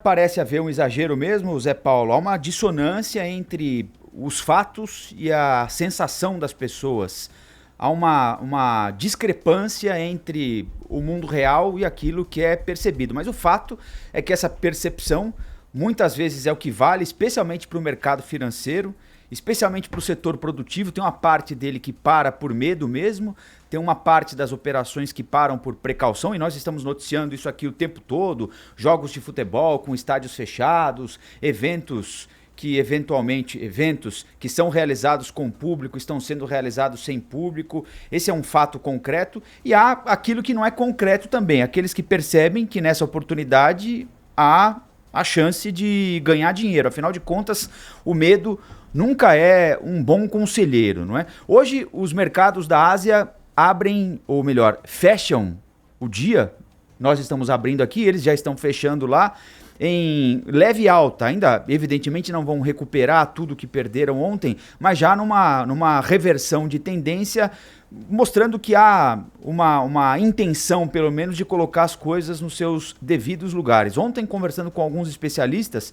Parece haver um exagero mesmo, Zé Paulo. Há uma dissonância entre os fatos e a sensação das pessoas. Há uma discrepância entre o mundo real e aquilo que é percebido. Mas o fato é que essa percepção muitas vezes é o que vale, especialmente para o mercado financeiro, especialmente para o setor produtivo. Tem uma parte dele que para por medo mesmo, tem uma parte das operações que param por precaução, e nós estamos noticiando isso aqui o tempo todo: jogos de futebol com estádios fechados, eventos que são realizados com público estão sendo realizados sem público. Esse é um fato concreto. E há aquilo que não é concreto também, aqueles que percebem que nessa oportunidade há a chance de ganhar dinheiro. Afinal de contas, o medo nunca é um bom conselheiro, não é? Hoje os mercados da Ásia abrem, ou melhor, fecham o dia. Nós estamos abrindo aqui, eles já estão fechando lá em leve alta. Ainda, evidentemente, não vão recuperar tudo que perderam ontem, mas já numa reversão de tendência, mostrando que há uma intenção, pelo menos, de colocar as coisas nos seus devidos lugares. Ontem, conversando com alguns especialistas,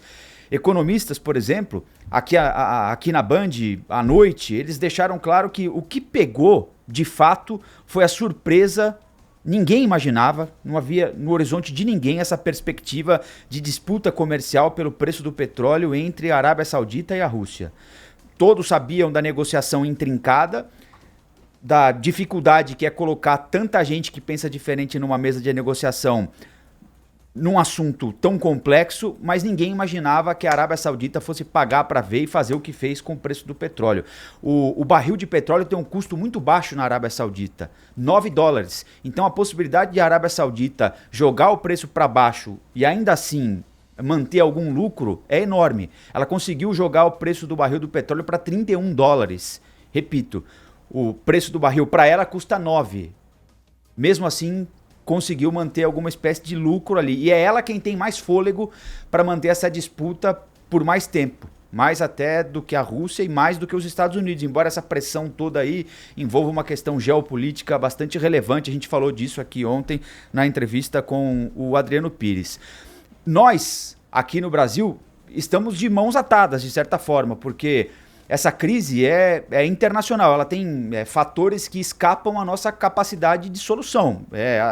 economistas, por exemplo, aqui na Band, à noite, eles deixaram claro que o que pegou, de fato, foi a surpresa. Ninguém imaginava, não havia no horizonte de ninguém essa perspectiva de disputa comercial pelo preço do petróleo entre a Arábia Saudita e a Rússia. Todos sabiam da negociação intrincada, da dificuldade que é colocar tanta gente que pensa diferente numa mesa de negociação num assunto tão complexo, mas ninguém imaginava que a Arábia Saudita fosse pagar para ver e fazer o que fez com o preço do petróleo. O barril de petróleo tem um custo muito baixo na Arábia Saudita, $9. Então a possibilidade de a Arábia Saudita jogar o preço para baixo e ainda assim manter algum lucro é enorme. Ela conseguiu jogar o preço do barril do petróleo para $31. Repito, o preço do barril para ela custa 9. Mesmo assim, conseguiu manter alguma espécie de lucro ali. E é ela quem tem mais fôlego para manter essa disputa por mais tempo. Mais até do que a Rússia e mais do que os Estados Unidos. Embora essa pressão toda aí envolva uma questão geopolítica bastante relevante. A gente falou disso aqui ontem na entrevista com o Adriano Pires. Nós, aqui no Brasil, estamos de mãos atadas, de certa forma, porque essa crise é internacional, ela tem fatores que escapam à nossa capacidade de solução.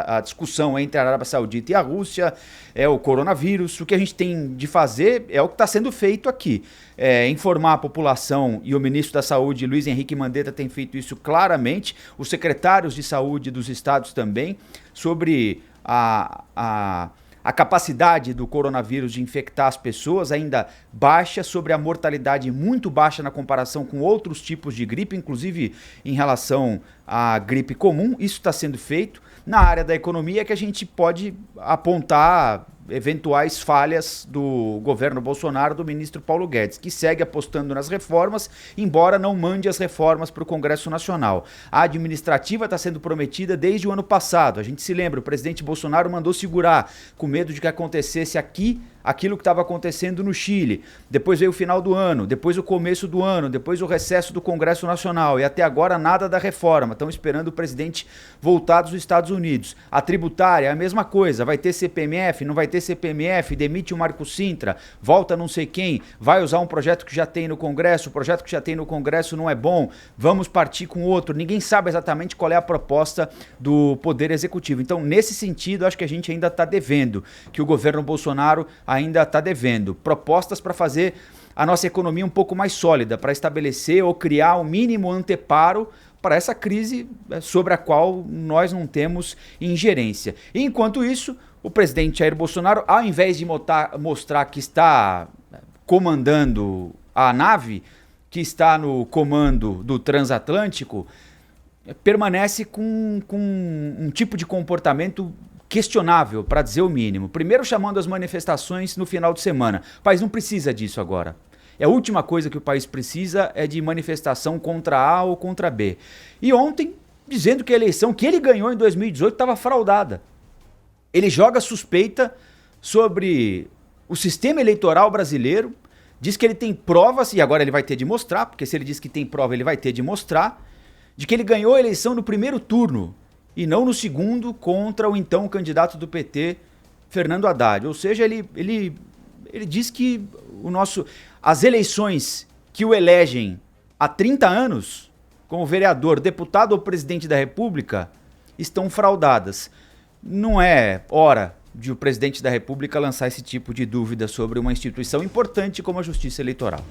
A discussão entre a Arábia Saudita e a Rússia, é o coronavírus. O que a gente tem de fazer é o que está sendo feito aqui. Informar a população, e o ministro da Saúde, Luiz Henrique Mandetta, tem feito isso claramente, os secretários de saúde dos estados também, sobre a capacidade do coronavírus de infectar as pessoas ainda baixa, sobre a mortalidade muito baixa na comparação com outros tipos de gripe, inclusive em relação à gripe comum. Isso está sendo feito. Na área da economia é que a gente pode apontar eventuais falhas do governo Bolsonaro, do ministro Paulo Guedes, que segue apostando nas reformas, embora não mande as reformas para o Congresso Nacional. A administrativa está sendo prometida desde o ano passado. A gente se lembra, o presidente Bolsonaro mandou segurar, com medo de que acontecesse aqui aquilo que estava acontecendo no Chile. Depois veio o final do ano, depois o começo do ano, depois o recesso do Congresso Nacional, e até agora nada da reforma. Estão esperando o presidente voltar dos Estados Unidos. A tributária é a mesma coisa, vai ter CPMF, não vai ter CPMF, demite o Marco Sintra, volta não sei quem, vai usar um projeto que já tem no Congresso, o projeto que já tem no Congresso não é bom, vamos partir com outro. Ninguém sabe exatamente qual é a proposta do Poder Executivo. Então, nesse sentido, acho que a gente ainda está devendo, que o governo Bolsonaro ainda está devendo propostas para fazer a nossa economia um pouco mais sólida, para estabelecer ou criar um mínimo anteparo para essa crise sobre a qual nós não temos ingerência. E, enquanto isso, o presidente Jair Bolsonaro, ao invés de mostrar que está comandando a nave, que está no comando do transatlântico, permanece com um tipo de comportamento questionável, para dizer o mínimo. Primeiro chamando as manifestações no final de semana. O país não precisa disso agora. A última coisa que o país precisa é de manifestação contra A ou contra B. E ontem, dizendo que a eleição que ele ganhou em 2018 estava fraudada. Ele joga suspeita sobre o sistema eleitoral brasileiro, diz que ele tem provas, e agora ele vai ter de mostrar, porque se ele diz que tem prova, ele vai ter de mostrar, de que ele ganhou a eleição no primeiro turno, e não no segundo, contra o então candidato do PT, Fernando Haddad. Ou seja, ele Ele diz que as eleições que o elegem há 30 anos, como vereador, deputado ou presidente da República, estão fraudadas. Não é hora de o presidente da República lançar esse tipo de dúvida sobre uma instituição importante como a Justiça Eleitoral.